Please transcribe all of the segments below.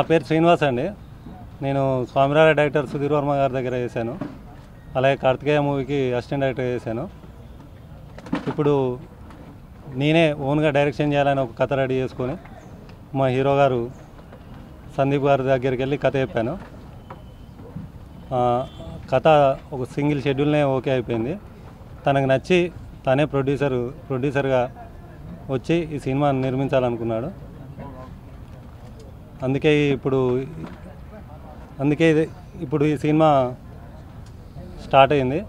పేరు శ్రీనివాస్ అండి. నేను స్వామిరాల డైరెక్టర్ సుధీర్ వర్మ గారి దగ్గర చేశాను. అలాగే కార్తికేయ మూవీకి అసిస్టెంట్ డైరెక్టర్ చేశాను. ఇప్పుడు నేనే ఓన్గా డైరెక్షన్ చేయాలని ఒక కథ రెడీ చేసుకొని మా హీరో గారు సందీప్ గారి దగ్గరికి వెళ్ళి కథ చెప్పాను. కథ ఒక సింగిల్ షెడ్యూల్నే ఓకే అయిపోయింది. తనకు నచ్చి తనే ప్రొడ్యూసర్గా వచ్చి ఈ సినిమా నిర్మించాలనుకున్నాడు. అందుకే ఇప్పుడు ఈ సినిమా స్టార్ట్ అయింది.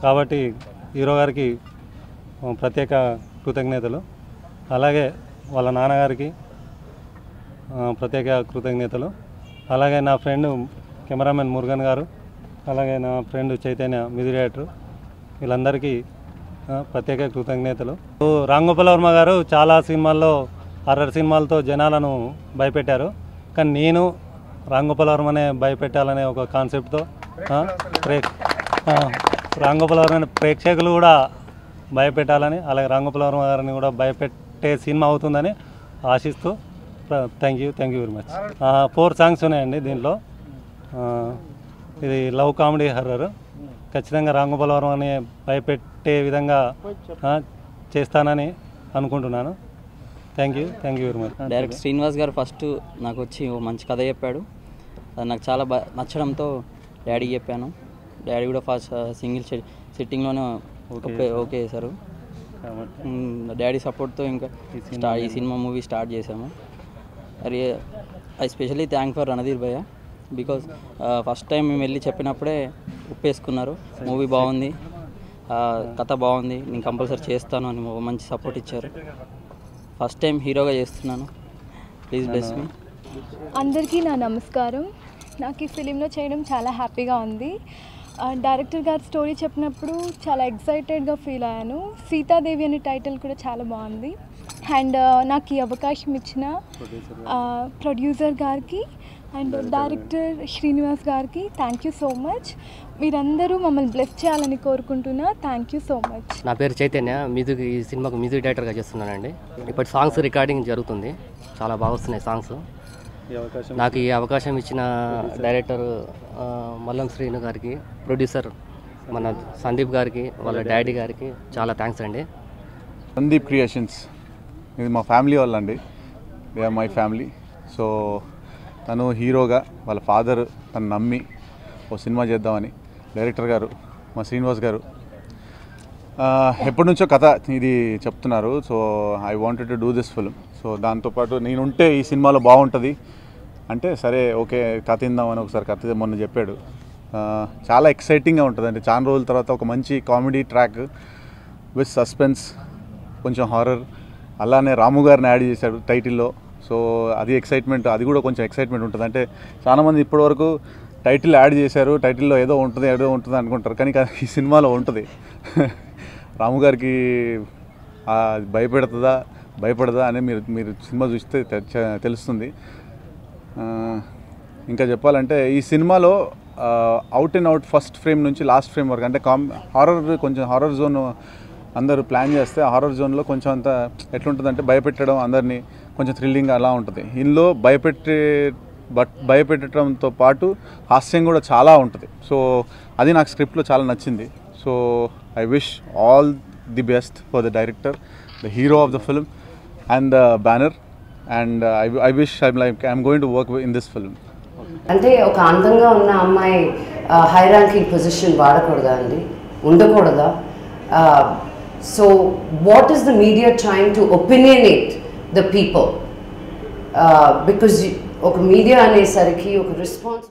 కాబట్టి హీరో గారికి ప్రత్యేక కృతజ్ఞతలు, అలాగే వాళ్ళ నాన్నగారికి ప్రత్యేక కృతజ్ఞతలు, అలాగే నా ఫ్రెండ్ కెమెరామెన్ మురుగన్ గారు, అలాగే నా ఫ్రెండ్ చైతన్య మ్యూజిక్ డైరెక్టర్, వీళ్ళందరికీ ప్రత్యేక కృతజ్ఞతలు. రాంగోపాల్ వర్మ గారు చాలా సినిమాల్లో హర్రర్ సినిమాలతో జనాలను భయపెట్టారు. కానీ నేను రాంగోపాల్ వర్మనే భయపెట్టాలనే ఒక కాన్సెప్ట్తో రాంగోపాల్ వర్మ ప్రేక్షకులు కూడా భయపెట్టాలని, అలాగే రాంగోపాల్ వర్మ గారిని కూడా భయపెట్టే సినిమా అవుతుందని ఆశిస్తూ thank you very much. 4 songs ఉన్నాయండి దీంట్లో. ఇది లవ్ కామెడీ హర్రర్. ఖచ్చితంగా రాంగోపాల్ వర్మని భయపెట్టే విధంగా చేస్తానని అనుకుంటున్నాను. Thank you very much. Director Srinivas గారు ఫస్ట్ నాకు వచ్చి ఓ మంచి కథ చెప్పాడు. అది నాకు చాలా నచ్చడంతో డాడీకి చెప్పాను. డాడీ కూడా ఫస్ట్ సింగిల్ సిట్టింగ్లోనే ఓకే చేశారు. డాడీ సపోర్ట్తో ఇంకా ఈ సినిమా మూవీ స్టార్ట్ చేసాము. I specially thank for Randhir bhaiya, because first time మేము వెళ్ళి చెప్పినప్పుడే ఒప్పేసుకున్నారు. మూవీ బాగుంది, కథ బాగుంది, నేను కంపల్సరీ చేస్తాను అని మంచి సపోర్ట్ ఇచ్చారు. ఫస్ట్ టైం హీరోగా చేస్తున్నాను. Please bless me. అందరికీ నా నమస్కారం. నాకు ఈ ఫిలింలో చేయడం చాలా హ్యాపీగా ఉంది. డైరెక్టర్ గారు స్టోరీ చెప్పినప్పుడు చాలా ఎక్సైటెడ్గా ఫీల్ అయ్యాను. సీతాదేవి అనే టైటిల్ కూడా చాలా బాగుంది. అండ్ నాకు ఈ అవకాశం ఇచ్చిన ప్రొడ్యూసర్ గారికి అండ్ డైరెక్టర్ శ్రీనివాస్ గారికి థ్యాంక్ యూ సో మచ్. మీరందరూ మమ్మల్ని బ్లెస్ చేయాలని కోరుకుంటున్నా. Thank you so much. నా పేరు చైతన్య. ఈ సినిమాకు మ్యూజిక్ డైరెక్టర్గా చేస్తున్నానండి. ఇప్పటి సాంగ్స్ రికార్డింగ్ జరుగుతుంది. చాలా బాగా వస్తున్నాయి సాంగ్స్. నాకు ఈ అవకాశం ఇచ్చిన డైరెక్టర్ మల్లం శ్రీను గారికి, ప్రొడ్యూసర్ మన సందీప్ గారికి, వాళ్ళ డాడీ గారికి చాలా థ్యాంక్స్ అండి. సందీప్ క్రియేషన్స్ ఇది మా ఫ్యామిలీ వాళ్ళండి. They are my family. So తను హీరోగా వాళ్ళ ఫాదర్ తను నమ్మి ఓ సినిమా చేద్దామని డైరెక్టర్ గారు మా శ్రీనివాస్ గారు ఎప్పటి నుంచో కథ ఇది చెప్తున్నారు. So I wanted to do this film. So దాంతోపాటు నేనుంటే ఈ సినిమాలో బాగుంటుంది అంటే సరే ఓకే కథ ఇందామని ఒకసారి కథ మొన్న చెప్పాడు. చాలా ఎక్సైటింగ్గా ఉంటుంది అంటే చాలా రోజుల తర్వాత ఒక మంచి కామెడీ ట్రాక్ విత్ సస్పెన్స్, కొంచెం హారర్, అలానే రాము గారిని యాడ్ చేశాడు టైటిల్లో. సో అది ఎక్సైట్మెంట్, అది కూడా కొంచెం ఎక్సైట్మెంట్ ఉంటుంది. అంటే చాలామంది ఇప్పటివరకు టైటిల్ యాడ్ చేశారు, టైటిల్లో ఏదో ఉంటుంది అనుకుంటారు, కానీ ఈ సినిమాలో ఉంటుంది. రాము గారికి భయపడదా అని మీరు సినిమా చూస్తే తెలుస్తుంది. ఇంకా చెప్పాలంటే ఈ సినిమాలో out and out first frame నుంచి లాస్ట్ ఫ్రేమ్ వరకు అంటే కొంచెం హారర్ జోన్ అందరూ ప్లాన్ చేస్తే హారర్ జోన్లో కొంచెం అంత ఎట్లుంటుందంటే భయపెట్టడం, అందరినీ కొంచెం థ్రిల్లింగ్ అలా ఉంటుంది. ఇందులో భయపెట్టడంతో పాటు హాస్యం కూడా చాలా ఉంటుంది. సో అది నాకు స్క్రిప్ట్లో చాలా నచ్చింది. So I wish all the best for the director, the hero of the film and the banner. And I wish I'm going to work in this film. అంటే ఒక అందంగా ఉన్న అమ్మాయి హై ర్యాంకింగ్ పొజిషన్ వాడకూడదా అండి, ఉండకూడదా? So what is the media trying to opinionate the people? Because ఒక media అనేసరికి ఒక రెస్పాన్స్